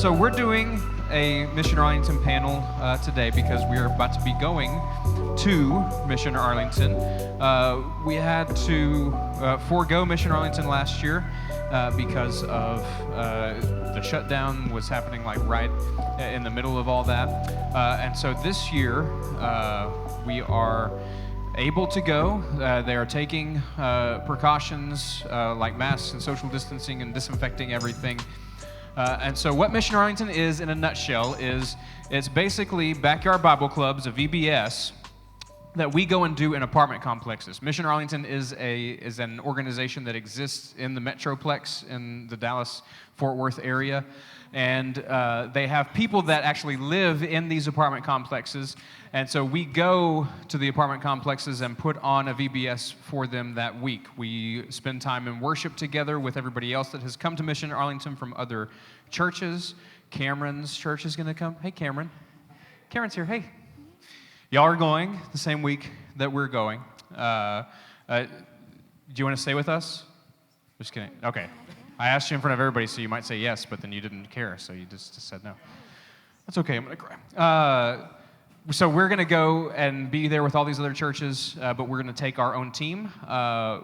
So we're doing a Mission Arlington panel today because we are about to be going to Mission Arlington. We had to forego Mission Arlington last year because of the shutdown was happening like right in the middle of all that. And so this year we are able to go. They are taking precautions like masks and social distancing and disinfecting everything. And so what Mission Arlington is, in a nutshell, is it's basically backyard Bible clubs, a VBS, that we go and do in apartment complexes. Mission Arlington is an organization that exists in the Metroplex in the Dallas-Fort Worth area. And they have people that actually live in these apartment complexes. And so we go to the apartment complexes and put on a VBS for them that week. We spend time in worship together with everybody else that has come to Mission Arlington from other churches. Cameron's church is going to come. Hey, Cameron. Cameron's here. Hey. Y'all are going the same week that we're going. Do you want to stay with us? Just kidding. Okay. I asked you in front of everybody, so you might say yes, but then you didn't care, so you just said no. That's okay. I'm going to cry. So we're going to go and be there with all these other churches, but we're going to take our own team.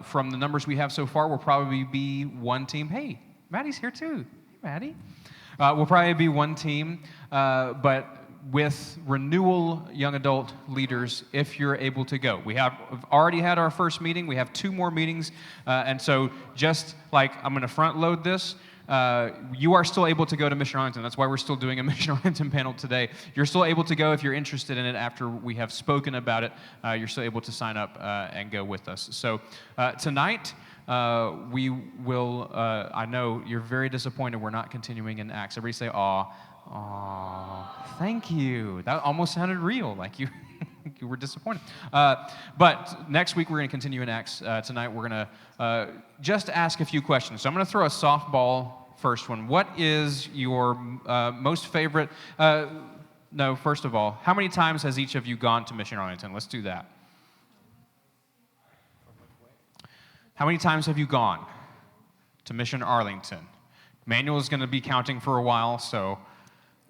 From the numbers we have so far, we'll probably be one team. Hey, Maddie's here too. Hey, Maddie. We'll probably be one team, but with Renewal young adult leaders, if you're able to go. We have already had our first meeting. We have 2 more meetings. And so just like I'm going to front load this, you are still able to go to Mission Arlington. That's why we're still doing a Mission Arlington panel today. You're still able to go if you're interested in it after we have spoken about it. You're still able to sign up and go with us. So tonight, we will, I know you're very disappointed we're not continuing in Acts. Everybody say, aw. Aw, thank you. That almost sounded real, like you you were disappointed. But next week we're going to continue in Acts. Tonight we're going to just ask a few questions. So I'm going to throw a softball first one. What is your most favorite? No, first of all, how many times has each of you gone to Mission Arlington? Let's do that. How many times have you gone to Mission Arlington? Manuel is going to be counting for a while, so...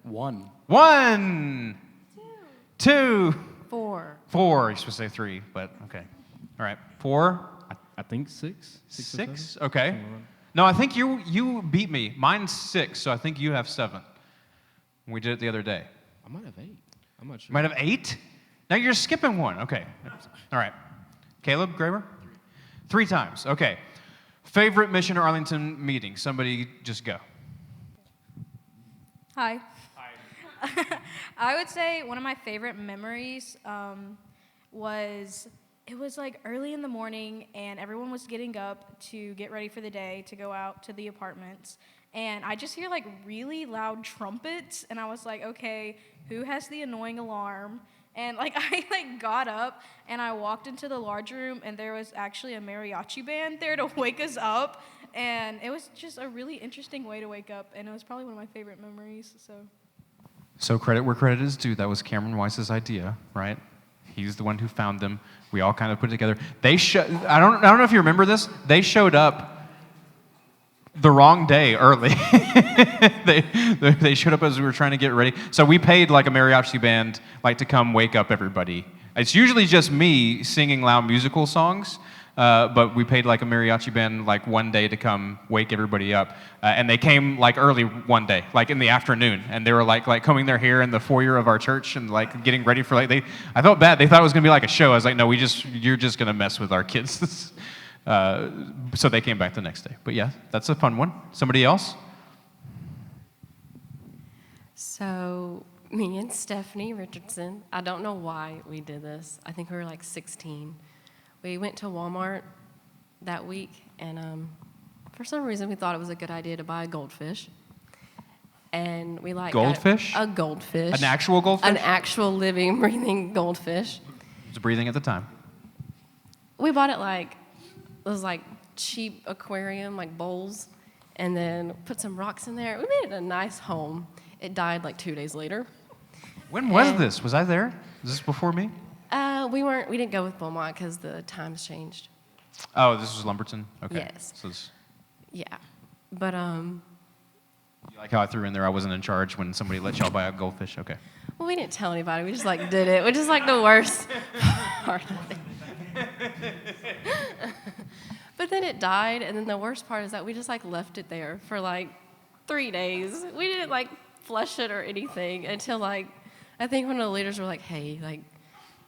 1. 1. 2. 4. 4. You're supposed to say 3, but okay. All right. 4. I think 6. 6. Okay. No, I think you beat me. Mine's 6, so I think you have 7. We did it the other day. I might have 8. I'm not sure. You might have 8? Now you're skipping 1. Okay. All right. Caleb Graber? 3 times. Okay. Favorite Mission Arlington meeting? Somebody just go. Hi. I would say one of my favorite memories was like early in the morning and everyone was getting up to get ready for the day to go out to the apartments. And I just hear like really loud trumpets and I was like, okay, who has the annoying alarm? And like I got up and I walked into the large room and there was actually a mariachi band there to wake us up. And it was just a really interesting way to wake up. And it was probably one of my favorite memories, So credit where credit is due. That was Cameron Weiss's idea, right? He's the one who found them. We all kind of put it together. I don't know if you remember this. They showed up the wrong day early. They showed up as we were trying to get ready. So we paid like a mariachi band like to come wake up everybody. It's usually just me singing loud musical songs. But we paid like a mariachi band like one day to come wake everybody up. And they came like early one day, like in the afternoon. And they were like combing their hair in the foyer of our church and like getting ready for I felt bad. They thought it was going to be like a show. I was like, no, you're just going to mess with our kids. So they came back the next day. But yeah, that's a fun one. Somebody else? So me and Stephanie Richardson, I don't know why we did this. I think we were like 16. We went to Walmart that week, and for some reason we thought it was a good idea to buy a goldfish. And we goldfish? A goldfish. An actual goldfish? An actual living, breathing goldfish. It was breathing at the time. We bought it those cheap aquarium, like bowls, and then put some rocks in there. We made it a nice home. It died like 2 days later. When was this? Was I there? Was this before me? We didn't go with Beaumont because the times changed. Oh, this was Lumberton? Okay. Yes. So Yeah. But you Like how I threw in there I wasn't in charge when somebody let y'all buy a goldfish. Okay. Well, we didn't tell anybody. We just like did it, which is like the worst part of it. But then it died, and then the worst part is that we just like left it there for like 3 days. We didn't like flush it or anything until like I think one of the leaders were like, "Hey, like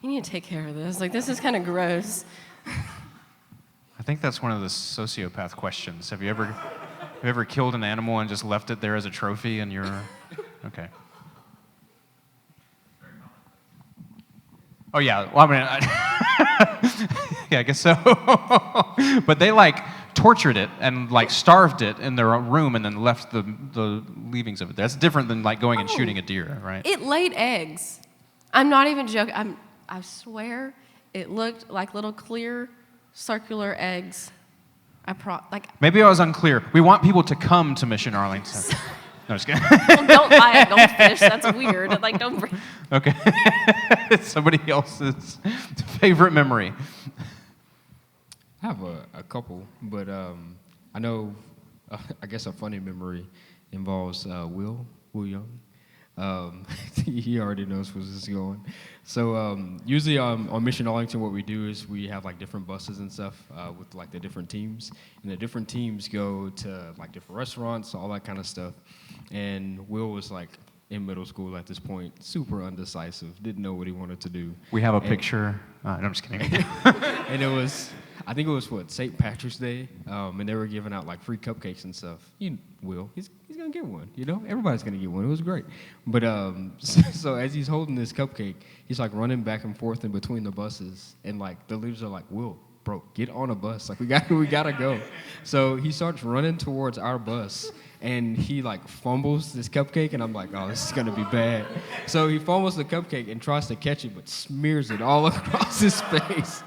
you need to take care of this. Like this is kind of gross." I think that's one of the sociopath questions. Have you ever killed an animal and just left it there as a trophy and you're okay? Oh yeah, well I mean, yeah, I guess so. But they like tortured it and like starved it in their own room and then left the leavings of it. That's different than like going and shooting a deer, right? It laid eggs. I'm not even joking. I swear it looked like little clear circular eggs. Maybe I was unclear. We want people to come to Mission Arlington. No, just kidding. Well, don't buy a goldfish. That's weird. Like, don't bring. Okay. It's somebody else's favorite memory. I have a couple, but I know, I guess a funny memory involves Will Young. He already knows where this is going. So usually on Mission Arlington, what we do is we have like different buses and stuff with like the different teams, and the different teams go to like different restaurants, all that kind of stuff. And Will was like in middle school at this point, super undecisive, didn't know what he wanted to do. We have a picture. No, I'm just kidding. And it was, I think it was what, St. Patrick's Day, and they were giving out like free cupcakes and stuff. Will, he's gonna get one, you know? Everybody's gonna get one. It was great. But so as he's holding this cupcake, he's like running back and forth in between the buses, and like the leaders are like, Will, bro, get on a bus. Like we gotta go. So he starts running towards our bus, and he like fumbles this cupcake, and I'm like, oh, this is gonna be bad. So he fumbles the cupcake and tries to catch it, but smears it all across his face.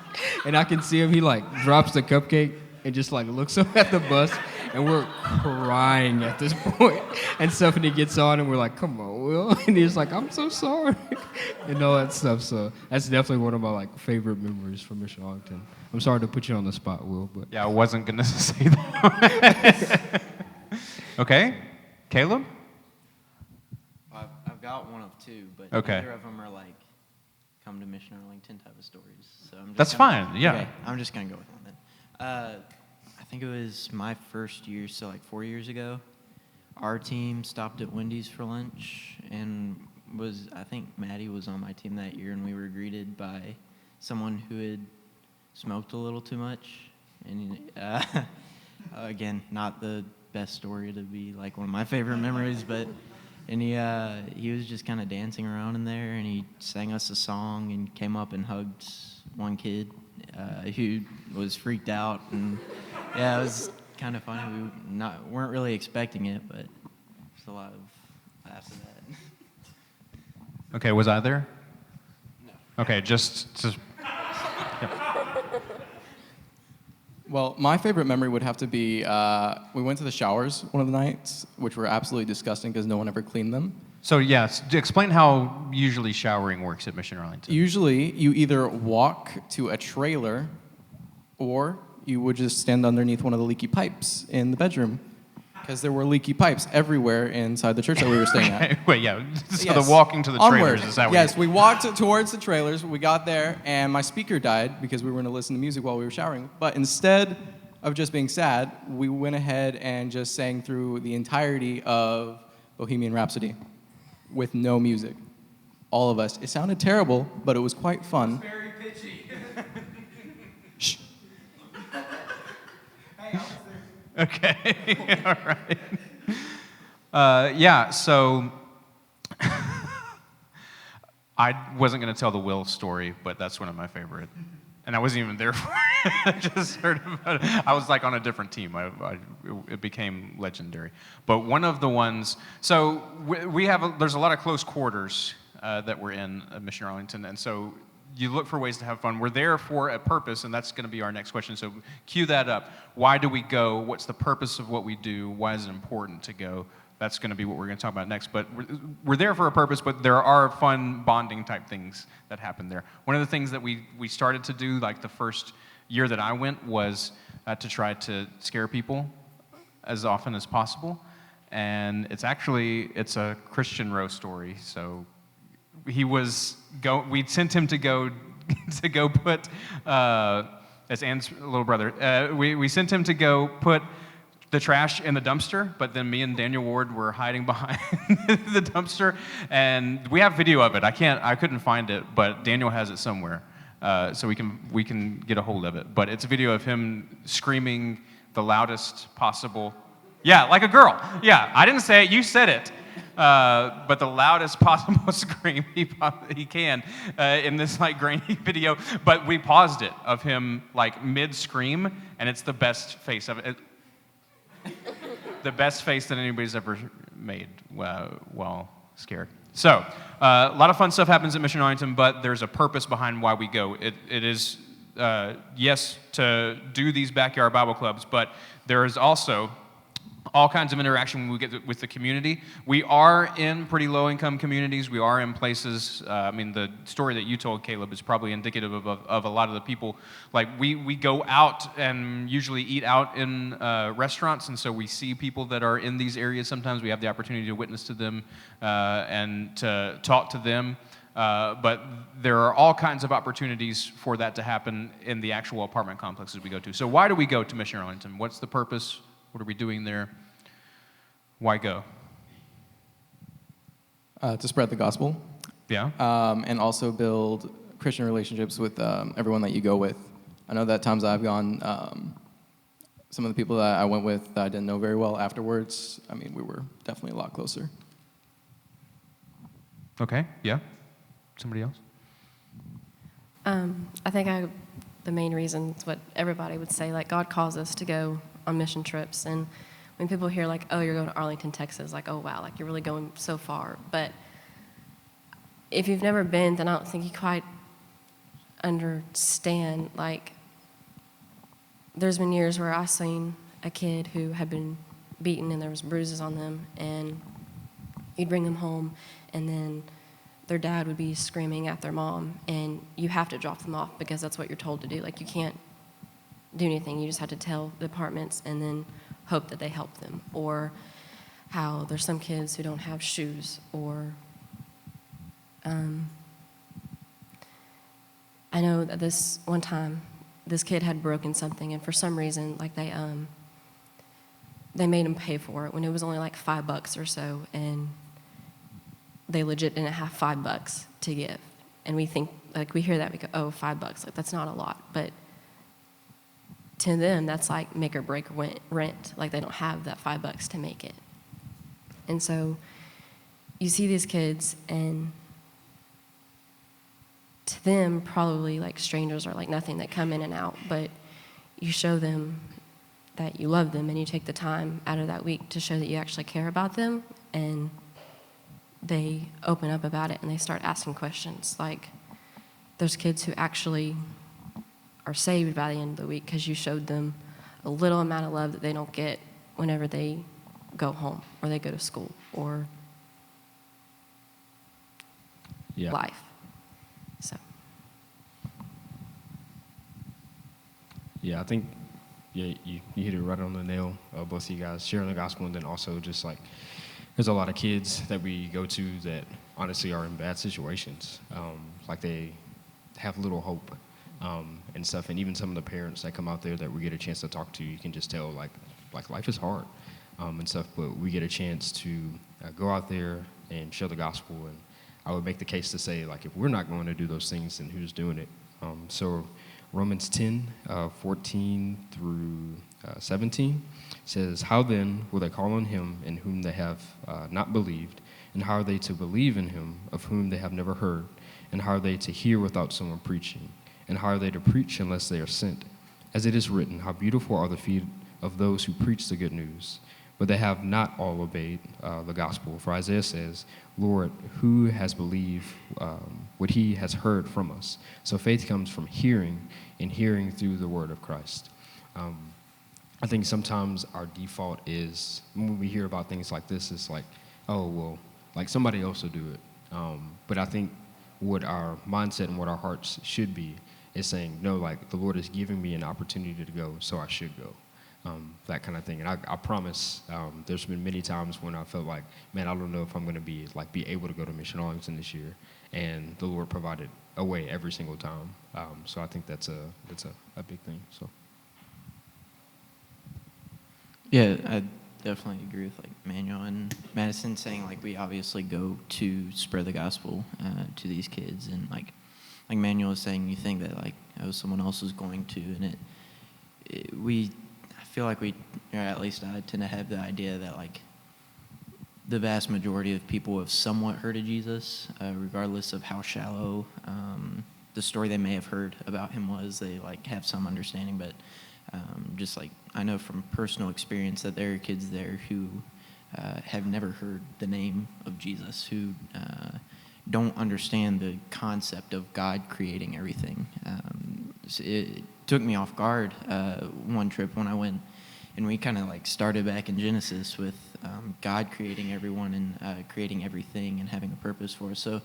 And I can see him, he like drops the cupcake and just like looks up at the bus, and we're crying at this point. And Stephanie gets on, and we're like, come on, Will. And he's like, I'm so sorry. And all that stuff. So that's definitely one of my like favorite memories from Mission Arlington. I'm sorry to put you on the spot, Will, but Yeah, I wasn't gonna say that. Okay, Caleb? I've got one of two, but Okay. neither of them are like come to Mission Arlington type of stories. So I'm just That's fine, yeah. Okay, I'm just gonna go with one then. I think it was my first year, so like 4 years ago. Our team stopped at Wendy's for lunch, and I think Maddie was on my team that year, and we were greeted by someone who had smoked a little too much. And again, not the best story to be like one of my favorite memories, but he was just kind of dancing around in there, and he sang us a song and came up and hugged one kid who was freaked out, and yeah, it was kind of funny. We weren't really expecting it, but there's a lot of laughs at that. Okay, was I there? No. Okay, just Well, my favorite memory would have to be we went to the showers one of the nights, which were absolutely disgusting because no one ever cleaned them. So yes, explain how usually showering works at Mission Arlington. Usually, you either walk to a trailer or you would just stand underneath one of the leaky pipes in the bedroom because there were leaky pipes everywhere inside the church that we were staying at. Wait, yeah. So Yes. the walking to the Onward. trailers, is that what Yes, we walked towards the trailers. We got there, and my speaker died because we were going to listen to music while we were showering. But instead of just being sad, we went ahead and just sang through the entirety of Bohemian Rhapsody with no music. All of us. It sounded terrible, but it was quite fun. Very pitchy. Shh. Okay, all right. Yeah, so I wasn't going to tell the Will story, but that's one of my favorite. And I wasn't even there for it. I just heard about it. I was like on a different team. It became legendary. But one of the ones, so there's a lot of close quarters that we're in at Mission Arlington, and so you look for ways to have fun. We're there for a purpose, and that's going to be our next question. So cue that up. Why do we go? What's the purpose of what we do? Why is it important to go? That's going to be what we're going to talk about next. But we're there for a purpose, but there are fun bonding type things that happen there. One of the things that we started to do, like the first year that I went, was to try to scare people as often as possible. and it's a Christian row story. So we sent him to go to go put as Ann's little brother. We sent him to go put the trash in the dumpster, but then me and Daniel Ward were hiding behind the dumpster, and we have video of it. I couldn't find it, but Daniel has it somewhere, so we can get a hold of it. But it's a video of him screaming the loudest possible, yeah, like a girl. Yeah, I didn't say it, you said it. But the loudest possible scream he can in this like grainy video. But we paused it of him like mid scream, and it's the best face of it. The best face that anybody's ever made while scared. So, a lot of fun stuff happens at Mission Arlington, but there's a purpose behind why we go. It is, yes, to do these backyard Bible clubs, but there is also all kinds of interaction when we get with the community. We are in pretty low-income communities. We are in places, the story that you told, Caleb, is probably indicative of a lot of the people. Like, we go out and usually eat out in restaurants, and so we see people that are in these areas. Sometimes we have the opportunity to witness to them and to talk to them. But there are all kinds of opportunities for that to happen in the actual apartment complexes we go to. So why do we go to Mission Arlington? What's the purpose? What are we doing there? Why go? To spread the gospel. Yeah. And also build Christian relationships with everyone that you go with. I know that times I've gone, some of the people that I went with that I didn't know very well afterwards, we were definitely a lot closer. Okay, yeah. Somebody else? I think the main reason is what everybody would say, like God calls us to go on mission trips, and when people hear like, oh, you're going to Arlington, Texas, like, oh wow, like you're really going so far. But if you've never been, then I don't think you quite understand. Like, there's been years where I've seen a kid who had been beaten and there was bruises on them, and you'd bring them home, and then their dad would be screaming at their mom, and you have to drop them off because that's what you're told to do. Like, you can't do anything. You just have to tell the departments and then hope that they help them. Or how there's some kids who don't have shoes, or I know that this one time this kid had broken something, and for some reason, like they made him pay for it when it was only like $5 or so, and they legit didn't have $5 to give. And we think, like, we hear that, we go, oh, $5, like that's not a lot, but to them, that's like make or break rent. Like, they don't have that $5 to make it. And so you see these kids, and to them, probably like strangers are like nothing that come in and out, but you show them that you love them, and you take the time out of that week to show that you actually care about them, and they open up about it and they start asking questions. Like, there's kids who actually are saved by the end of the week because you showed them a little amount of love that they don't get whenever they go home or they go to school or life. So. Yeah, I think you hit it right on the nail, both of you guys, sharing the gospel, and then also just like there's a lot of kids that we go to that honestly are in bad situations. Like they have little hope and stuff. And even some of the parents that come out there that we get a chance to talk to, you can just tell like life is hard and stuff. But we get a chance to go out there and share the gospel. And I would make the case to say, like, if we're not going to do those things, then who's doing it? So Romans 10, 14 through 17 says, how then will they call on him in whom they have not believed? And how are they to believe in him of whom they have never heard? And how are they to hear without someone preaching? And how are they to preach unless they are sent? As it is written, how beautiful are the feet of those who preach the good news. But they have not all obeyed the gospel. For Isaiah says, Lord, who has believed what he has heard from us? So faith comes from hearing, and hearing through the word of Christ. I think sometimes our default is, when we hear about things like this, it's like, oh, well, like somebody else will do it. But I think what our mindset and what our hearts should be is saying, no, like the Lord is giving me an opportunity to go, so I should go. that kind of thing. And I promise, there's been many times when I felt like, man, I don't know if I'm going to be able to go to Mission Arlington this year, and the Lord provided a way every single time. So I think that's a big thing. So. Yeah, I definitely agree with like Manuel and Madison saying like we obviously go to spread the gospel to these kids, and like Manuel was saying, you think that like someone else is going to, and I feel like we, or at least I tend to have the idea that like the vast majority of people have somewhat heard of Jesus, regardless of how shallow the story they may have heard about him was. They like have some understanding, but just like I know from personal experience that there are kids there who have never heard the name of Jesus, who don't understand the concept of God creating everything. So it took me off guard one trip when I went, and we kind of like started back in Genesis with God creating everyone and creating everything and having a purpose for us. So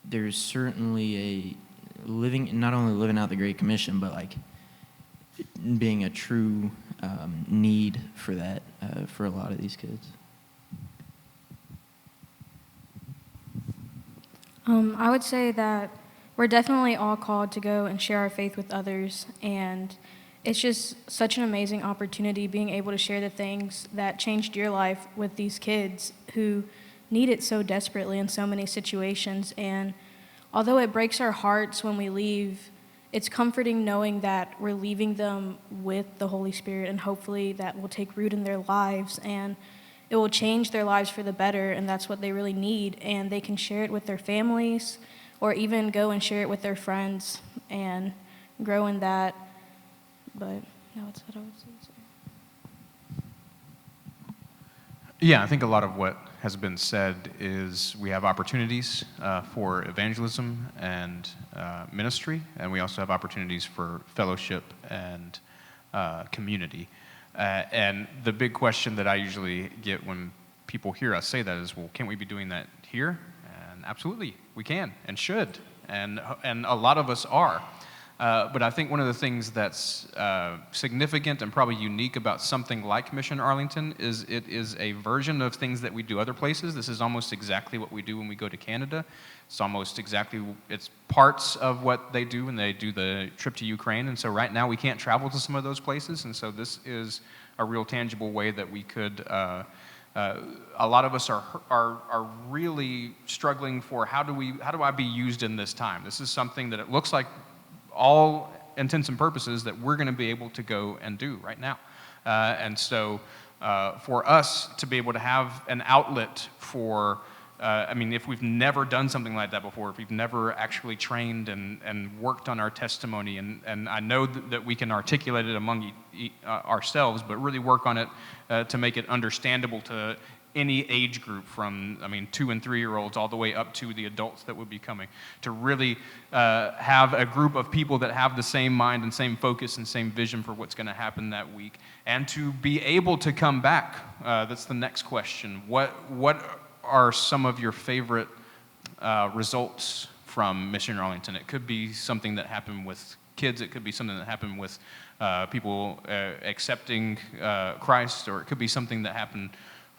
there's certainly not only living out the Great Commission, but like being a true need for that for a lot of these kids. I would say that we're definitely all called to go and share our faith with others, and it's just such an amazing opportunity being able to share the things that changed your life with these kids who need it so desperately in so many situations. And although it breaks our hearts when we leave, it's comforting knowing that we're leaving them with the Holy Spirit, and hopefully that will take root in their lives and it will change their lives for the better, and that's what they really need. And they can share it with their families or even go and share it with their friends and grow in that. But no, that's what I would say. Yeah, I think a lot of what has been said is we have opportunities for evangelism and ministry, and we also have opportunities for fellowship and community. And the big question that I usually get when people hear us say that is, well, can't we be doing that here? And absolutely, we can and should, and a lot of us are. But I think one of the things that's significant and probably unique about something like Mission Arlington is it is a version of things that we do other places. This is almost exactly what we do when we go to Canada. It's parts of what they do when they do the trip to Ukraine. And so right now we can't travel to some of those places. And so this is a real tangible way that we could, a lot of us are really struggling for how do I be used in this time? This is something that it looks like all intents and purposes that we're going to be able to go and do right now. And so for us to be able to have an outlet for, if we've never done something like that before, if we've never actually trained and worked on our testimony, and I know that we can articulate it among ourselves, but really work on it to make it understandable to any age group from 2 and 3 year olds all the way up to the adults that would be coming, to really have a group of people that have the same mind and same focus and same vision for what's going to happen that week, and to be able to come back. That's the next question. What are some of your favorite results from Mission Arlington? It could be something that happened with kids, it could be something that happened with people accepting Christ, or it could be something that happened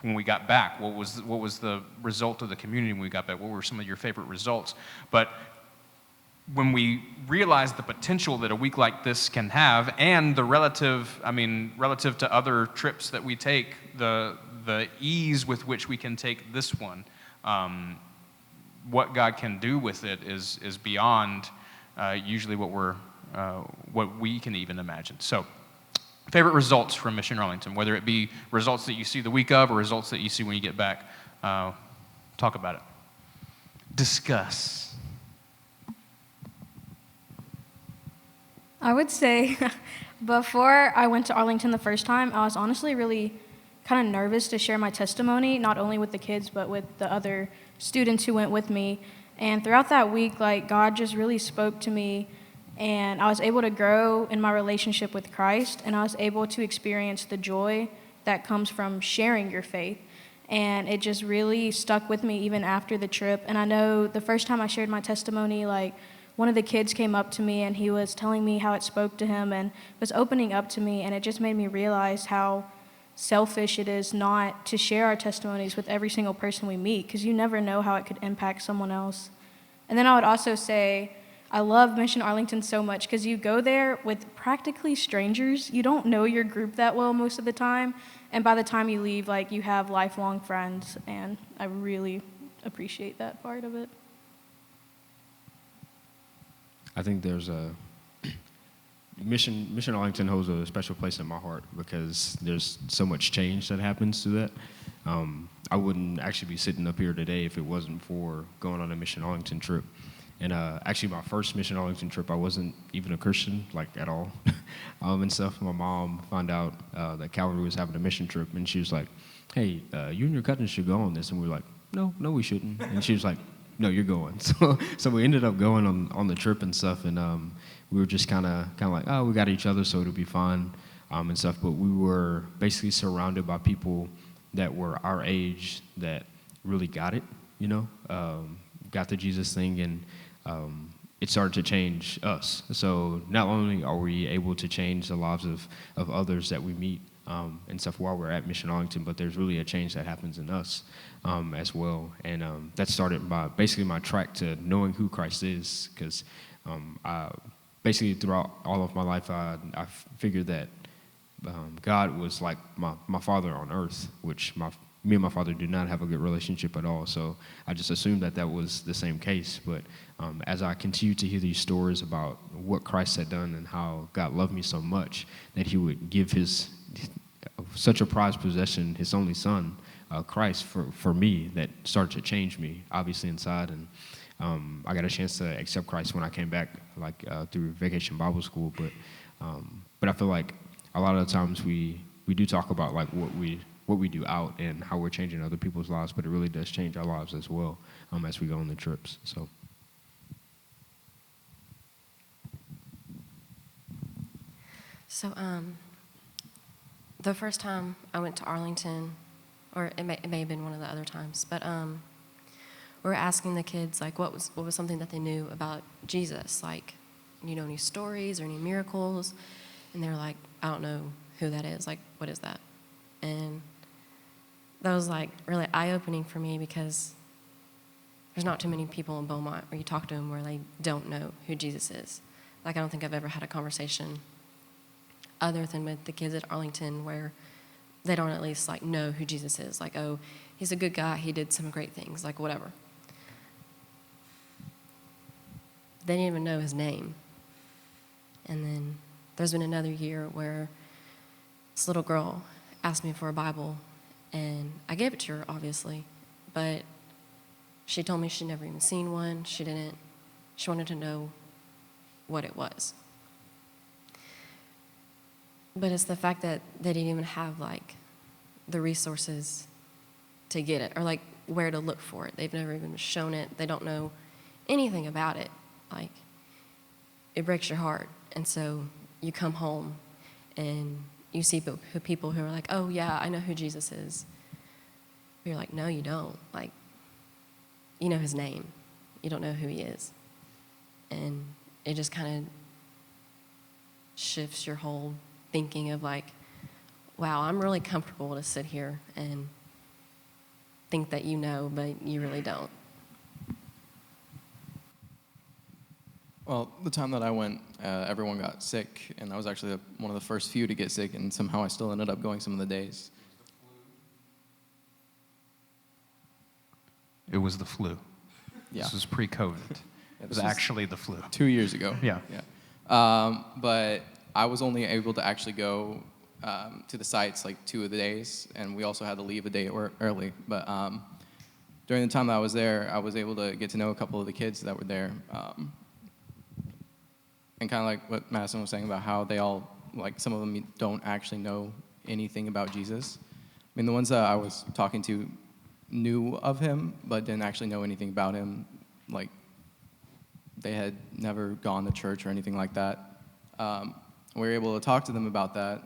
when we got back. What was the result of the community when we got back? What were some of your favorite results? But when we realize the potential that a week like this can have, and the relative to other trips that we take, the ease with which we can take this one, what God can do with it is beyond usually what we can even imagine. So, favorite results from Mission Arlington, whether it be results that you see the week of or results that you see when you get back. Talk about it. Discuss. I would say before I went to Arlington the first time, I was honestly really kind of nervous to share my testimony, not only with the kids, but with the other students who went with me. And throughout that week, God just really spoke to me, and I was able to grow in my relationship with Christ, and I was able to experience the joy that comes from sharing your faith. And it just really stuck with me even after the trip. And I know the first time I shared my testimony, one of the kids came up to me and he was telling me how it spoke to him and was opening up to me, and it just made me realize how selfish it is not to share our testimonies with every single person we meet, because you never know how it could impact someone else. And then I would also say I love Mission Arlington so much because you go there with practically strangers. You don't know your group that well most of the time, and by the time you leave, like, you have lifelong friends, and I really appreciate that part of it. I think there's a Mission Arlington holds a special place in my heart because there's so much change that happens through that. I wouldn't actually be sitting up here today if it wasn't for going on a Mission Arlington trip. And actually, my first Mission Arlington trip, I wasn't even a Christian, like, at all, and stuff. My mom found out that Calvary was having a mission trip, and she was like, "Hey, you and your cousin should go on this." And we were like, "No, we shouldn't." And she was like, "No, you're going." So we ended up going on the trip and stuff, and we were just kind of like, "Oh, we got each other, so it'll be fun," and stuff. But we were basically surrounded by people that were our age that really got it, you know, got the Jesus thing, and it started to change us. So not only are we able to change the lives of others that we meet and stuff while we're at Mission Arlington, but there's really a change that happens in us as well. And that started by basically my track to knowing who Christ is, because basically throughout all of my life, I figured that God was like my father on earth, which me and my father do not have a good relationship at all. So I just assumed that was the same case. But as I continue to hear these stories about what Christ had done and how God loved me so much that he would give such a prized possession, his only son, Christ, for me, that started to change me, obviously, inside. And I got a chance to accept Christ when I came back, like through Vacation Bible School. But I feel like a lot of the times we do talk about like what we do out and how we're changing other people's lives, but it really does change our lives as well as we go on the trips. So the first time I went to Arlington, or it may have been one of the other times, but we were asking the kids, like, what was something that they knew about Jesus? Like, you know, any stories or any miracles? And they were like, I don't know who that is. Like, what is that? And that was, like, really eye-opening for me because there's not too many people in Beaumont where you talk to them where they don't know who Jesus is. Like, I don't think I've ever had a conversation other than with the kids at Arlington where they don't at least, like, know who Jesus is. Like, oh, he's a good guy. He did some great things. Like, whatever. They didn't even know his name. And then there's been another year where this little girl asked me for a Bible, and I gave it to her, obviously, but she told me she'd never even seen one. She wanted to know what it was. But it's the fact that they didn't even have, like, the resources to get it or, like, where to look for it. They've never even been shown it. They don't know anything about it. Like, it breaks your heart. And so you come home and you see people who are like, oh, yeah, I know who Jesus is. But you're like, no, you don't. Like, you know his name. You don't know who he is. And it just kind of shifts your whole thinking of like, wow, I'm really comfortable to sit here and think that you know, but you really don't. Well, the time that I went, everyone got sick, and I was actually one of the first few to get sick, and somehow I still ended up going some of the days. It was the flu. Yeah. This was pre-COVID. It was actually the flu. 2 years ago. Yeah. But I was only able to actually go to the sites like 2 of the days, and we also had to leave a day early. But during the time that I was there, I was able to get to know a couple of the kids that were there. And kind of like what Madison was saying about how they all, like, some of them don't actually know anything about Jesus. I mean, the ones that I was talking to knew of him, but didn't actually know anything about him. Like, they had never gone to church or anything like that. We were able to talk to them about that,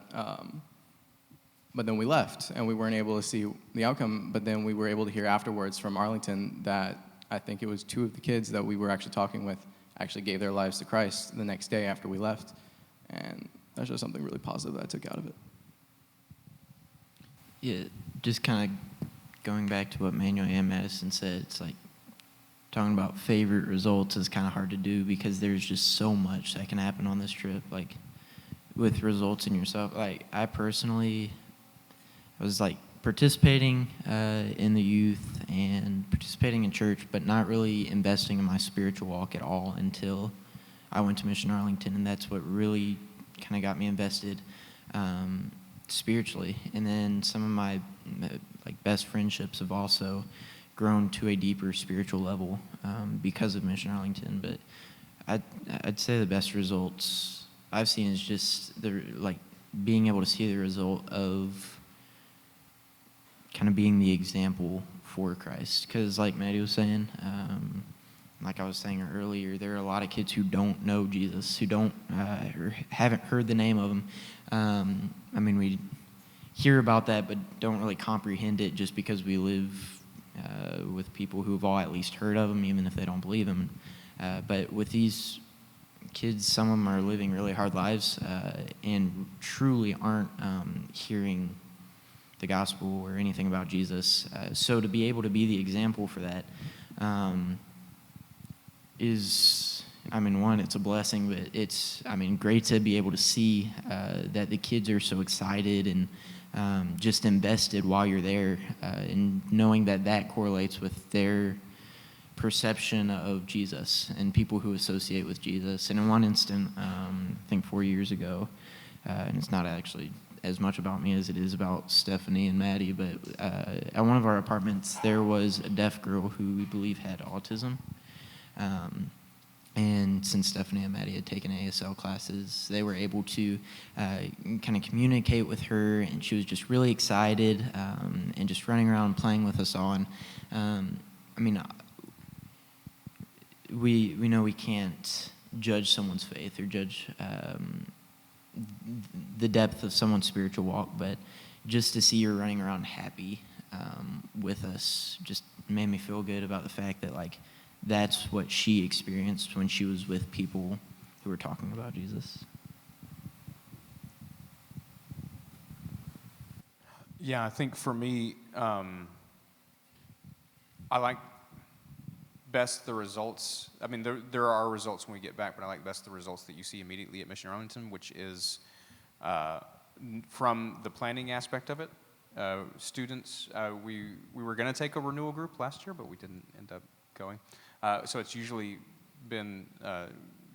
but then we left, and we weren't able to see the outcome. But then we were able to hear afterwards from Arlington that I think it was 2 of the kids that we were actually talking with actually gave their lives to Christ the next day after we left. And that's just something really positive that I took out of it. Yeah, just kind of going back to what Manuel and Madison said, it's like talking about favorite results is kind of hard to do because there's just so much that can happen on this trip. Like with results in yourself, like I personally was like participating in the youth and participating in church, but not really investing in my spiritual walk at all until I went to Mission Arlington, and that's what really kind of got me invested spiritually. And then some of my like best friendships have also grown to a deeper spiritual level because of Mission Arlington. But I'd say the best results I've seen is just the like being able to see the result of kind of being the example for Christ. Because like Maddie was saying, like I was saying earlier, there are a lot of kids who don't know Jesus, who don't or haven't heard the name of him. I mean, we hear about that, but don't really comprehend it just because we live with people who have all at least heard of him, even if they don't believe him. But with these kids, some of them are living really hard lives and truly aren't hearing the gospel or anything about Jesus. So to be able to be the example for that is, I mean, one, it's a blessing, but it's, I mean, great to be able to see that the kids are so excited and just invested while you're there, and knowing that that correlates with their perception of Jesus and people who associate with Jesus. And in one instant, I think 4 years ago, and it's not actually as much about me as it is about Stephanie and Maddie, but at one of our apartments, there was a deaf girl who we believe had autism. And since Stephanie and Maddie had taken ASL classes, they were able to kind of communicate with her, and she was just really excited and just running around playing with us all. And I mean, we know we can't judge someone's faith or judge the depth of someone's spiritual walk, but just to see her running around happy with us just made me feel good about the fact that, like, that's what she experienced when she was with people who were talking about Jesus. Yeah, I think for me, I like best the results. I mean, there are results when we get back, but I like best the results that you see immediately at Mission Arlington, which is from the planning aspect of it. Students, we were going to take a renewal group last year, but we didn't end up going. So it's usually been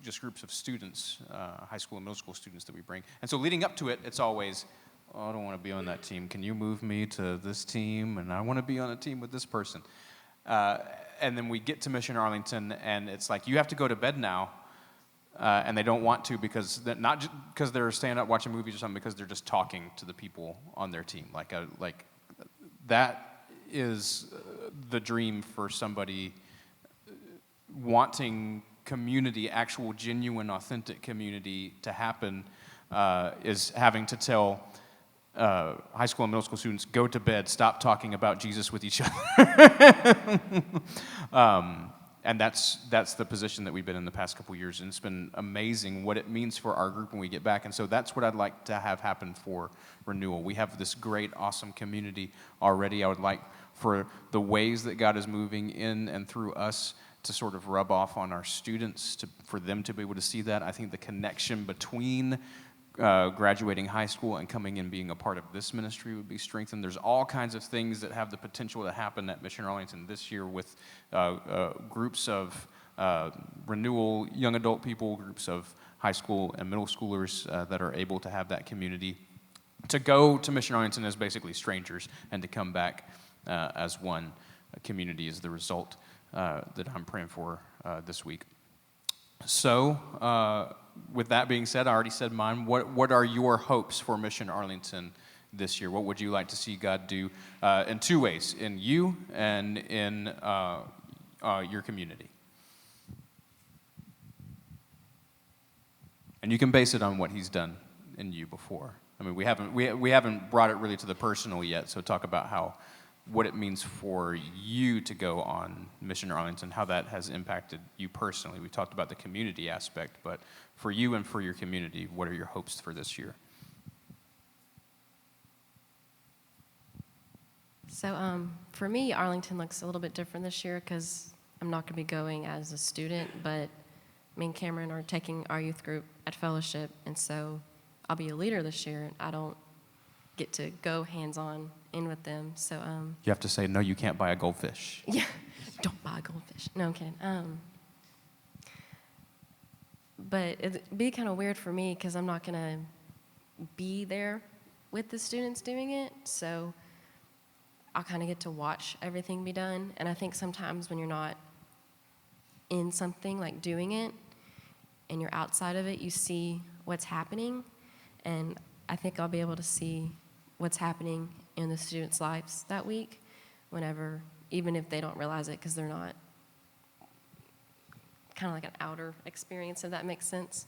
just groups of students, high school and middle school students that we bring. And so leading up to it, it's always, oh, I don't want to be on that team. Can you move me to this team? And I want to be on a team with this person. And then we get to Mission Arlington, and it's like, you have to go to bed now. And they don't want to because not because they're staying up watching movies or something, because they're just talking to the people on their team. Like that is the dream for somebody wanting community, actual, genuine, authentic community to happen, is having to tell high school and middle school students, go to bed, stop talking about Jesus with each other. And that's the position that we've been in the past couple years, and it's been amazing what it means for our group when we get back. And so that's what I'd like to have happen for Renewal. We have this great, awesome community already. I would like for the ways that God is moving in and through us to sort of rub off on our students, for them to be able to see that. I think the connection between graduating high school and coming in being a part of this ministry would be strengthened. There's all kinds of things that have the potential to happen at Mission Arlington this year with groups of Renewal young adult people, groups of high school and middle schoolers that are able to have that community. To go to Mission Arlington as basically strangers, and to come back as one community is the result that I'm praying for this week. So, with that being said, I already said mine. What are your hopes for Mission Arlington this year? What would you like to see God do in two ways, in you and in your community? And you can base it on what He's done in you before. I mean, we haven't brought it really to the personal yet. So talk about how what it means for you to go on Mission Arlington, how that has impacted you personally. We talked about the community aspect, but for you and for your community, what are your hopes for this year? So for me, Arlington looks a little bit different this year because I'm not going to be going as a student, but me and Cameron are taking our youth group at fellowship, and so I'll be a leader this year, and I don't get to go hands-on in with them. So You have to say, no, you can't buy a goldfish. yeah, don't buy a goldfish. No, I'm kidding. But it'd be kind of weird for me because I'm not going to be there with the students doing it, so I'll kind of get to watch everything be done. And I think sometimes when you're not in something, like doing it, and you're outside of it, you see what's happening. And I think I'll be able to see what's happening in the students' lives that week, whenever, even if they don't realize it, because they're not, kind of like an outer experience, if that makes sense.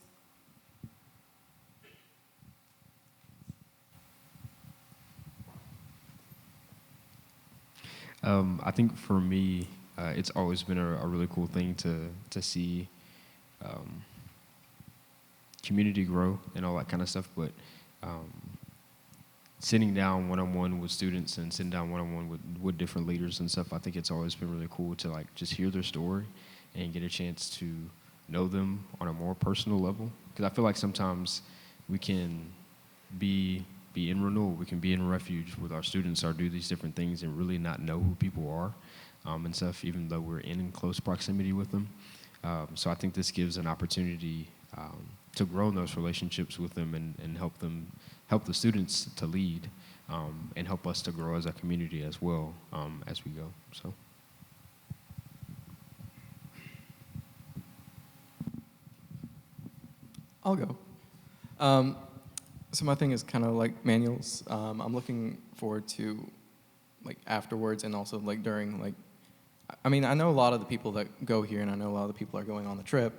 I think for me, it's always been a really cool thing to see community grow and all that kind of stuff. But sitting down one-on-one with students and sitting down one-on-one with different leaders and stuff, I think it's always been really cool to like just hear their story and get a chance to know them on a more personal level. Because I feel like sometimes we can be in Renewal, we can be in Refuge with our students or do these different things and really not know who people are and stuff, even though we're in close proximity with them. So I think this gives an opportunity to grow in those relationships with them and help the students to lead and help us to grow as a community as well as we go. So. I'll go. So my thing is kind of like manuals. I'm looking forward to like afterwards and also like during like, I mean, I know a lot of the people that go here and I know a lot of the people are going on the trip.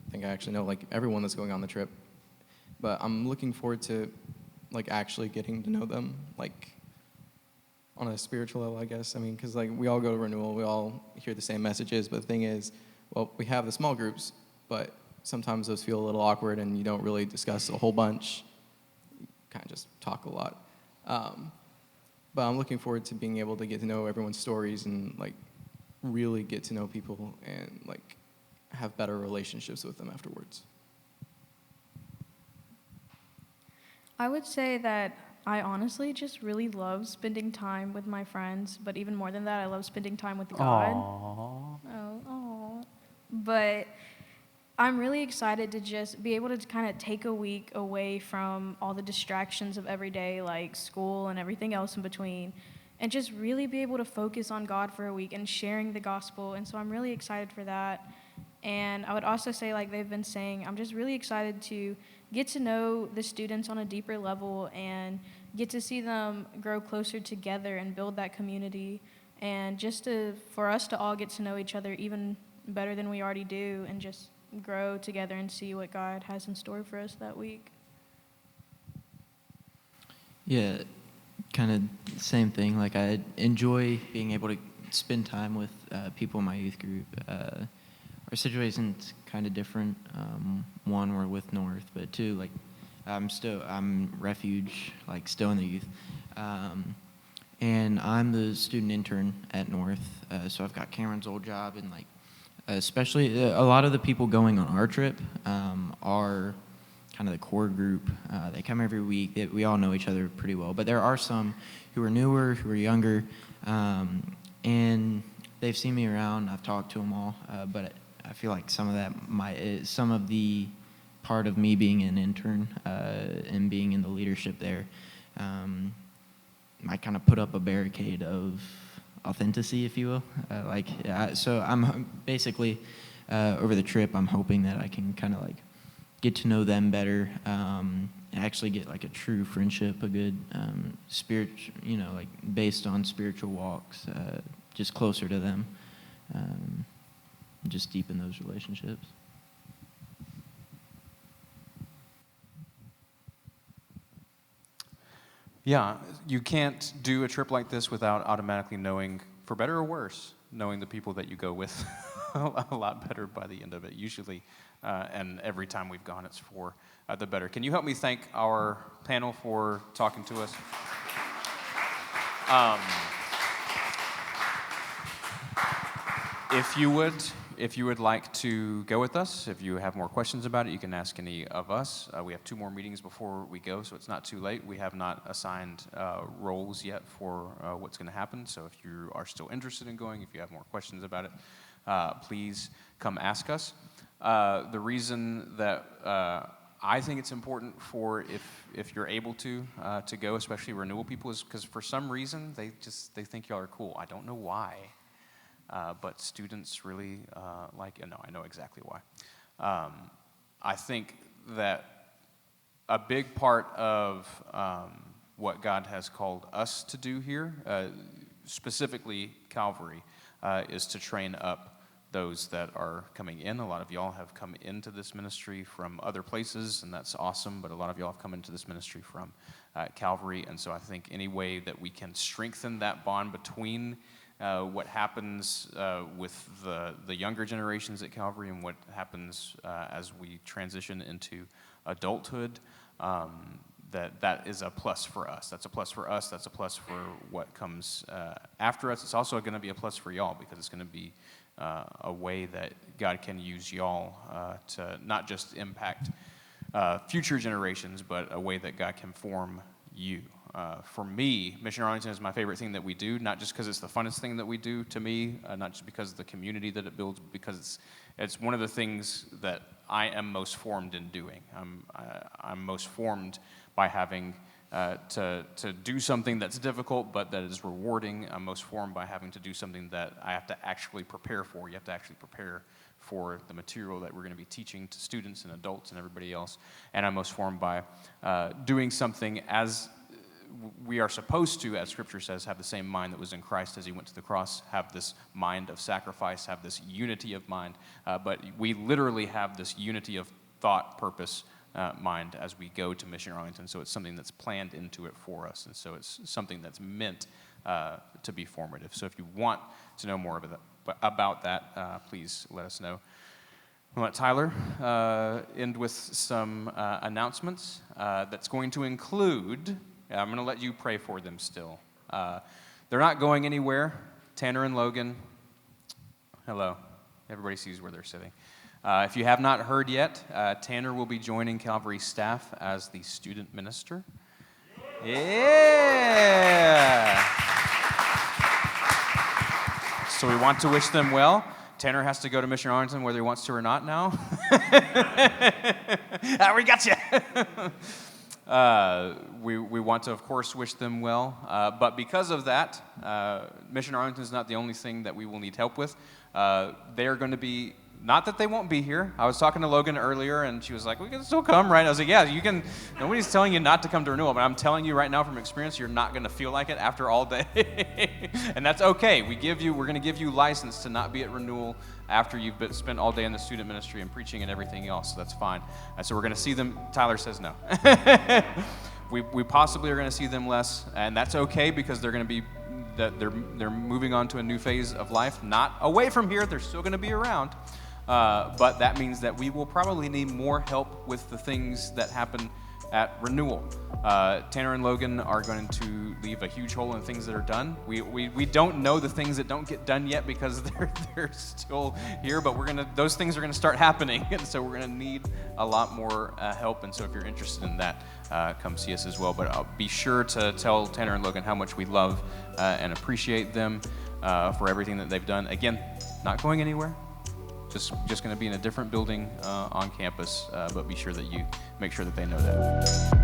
I think I actually know like everyone that's going on the trip, but I'm looking forward to like actually getting to know them like on a spiritual level, I guess. I mean, because like we all go to Renewal, we all hear the same messages, but the thing is, well, we have the small groups, but sometimes those feel a little awkward and you don't really discuss a whole bunch. You kind of just talk a lot. But I'm looking forward to being able to get to know everyone's stories and like really get to know people and like have better relationships with them afterwards. I would say that I honestly just really love spending time with my friends, but even more than that, I love spending time with God. Oh. But I'm really excited to just be able to kind of take a week away from all the distractions of every day, like school and everything else in between, and just really be able to focus on God for a week and sharing the gospel. And so I'm really excited for that. And I would also say, like they've been saying, I'm just really excited to get to know the students on a deeper level and get to see them grow closer together and build that community. And just for us to all get to know each other even better than we already do and just grow together and see what God has in store for us that week. Yeah, kind of same thing. Like I enjoy being able to spend time with people in my youth group. Our situation's kind of different. One, we're with North, but two, like I'm Refuge, like still in the youth. And I'm the student intern at North, so I've got Cameron's old job, and like especially a lot of the people going on our trip are kind of the core group. They come every week. We all know each other pretty well, but there are some who are newer, who are younger, and they've seen me around. I've talked to them all, but I feel like some of the part of me being an intern and being in the leadership there might kind of put up a barricade of authenticity, if you will. So I'm basically over the trip, I'm hoping that I can kind of like get to know them better, actually get like a true friendship, a good spiritual, like based on spiritual walks, just closer to them, just deepen those relationships. Yeah, you can't do a trip like this without automatically knowing, for better or worse, knowing the people that you go with a lot better by the end of it, usually. And every time we've gone, it's for the better. Can you help me thank our panel for talking to us? If you would like to go with us, if you have more questions about it, you can ask any of us. We have 2 more meetings before we go, so it's not too late. We have not assigned roles yet for what's going to happen, so if you are still interested in going, if you have more questions about it, please come ask us. The reason that I think it's important for if you're able to go, especially Renewal people, is because for some reason they think y'all are cool. I don't know why. But students really like it. No, I know exactly why. I think that a big part of what God has called us to do here, specifically Calvary, is to train up those that are coming in. A lot of y'all have come into this ministry from other places, and that's awesome, but a lot of y'all have come into this ministry from Calvary, and so I think any way that we can strengthen that bond between what happens with the younger generations at Calvary and what happens as we transition into adulthood, that is a plus for us. That's a plus for us. That's a plus for what comes after us. It's also going to be a plus for y'all because it's going to be a way that God can use y'all to not just impact future generations, but a way that God can form you. For me, Mission Arlington is my favorite thing that we do, not just because it's the funnest thing that we do to me, not just because of the community that it builds, but because it's one of the things that I am most formed in doing. I'm most formed by having to do something that's difficult, but that is rewarding. I'm most formed by having to do something that I have to actually prepare for. You have to actually prepare for the material that we're going to be teaching to students and adults and everybody else. And I'm most formed by doing something as we are supposed to, as Scripture says, have the same mind that was in Christ as he went to the cross, have this mind of sacrifice, have this unity of mind. But we literally have this unity of thought, purpose, mind as we go to Mission Arlington. So it's something that's planned into it for us. And so it's something that's meant to be formative. So if you want to know more about that, please let us know. We'll let Tyler end with some announcements that's going to include... I'm going to let you pray for them still. They're not going anywhere. Tanner and Logan, hello. Everybody sees where they're sitting. If you have not heard yet, Tanner will be joining Calvary staff as the student minister. Yeah! So we want to wish them well. Tanner has to go to Mission Arlington whether he wants to or not now. We got you. We want to, of course, wish them well. But because of that, Mission Arlington is not the only thing that we will need help with. They are going to be, not that they won't be here. I was talking to Logan earlier, and she was like, we can still come, right? I was like, yeah, you can. Nobody's telling you not to come to Renewal, but I'm telling you right now from experience, you're not going to feel like it after all day. And that's okay. We're going to give you license to not be at Renewal after you've spent all day in the student ministry and preaching and everything else, so that's fine. So we're going to see them. Tyler says no. We possibly are going to see them less, and that's okay because they're going to be, they're moving on to a new phase of life, not away from here. They're still going to be around, but that means that we will probably need more help with the things that happen at Renewal. Tanner and Logan are going to leave a huge hole in things that are done. We don't know the things that don't get done yet because they're still here, but those things are gonna start happening, and so we're gonna need a lot more help. And so if you're interested in that, come see us as well. But I'll be sure to tell Tanner and Logan how much we love and appreciate them for everything that they've done. Again, not going anywhere. Just going to be in a different building on campus, but be sure that you make sure that they know that.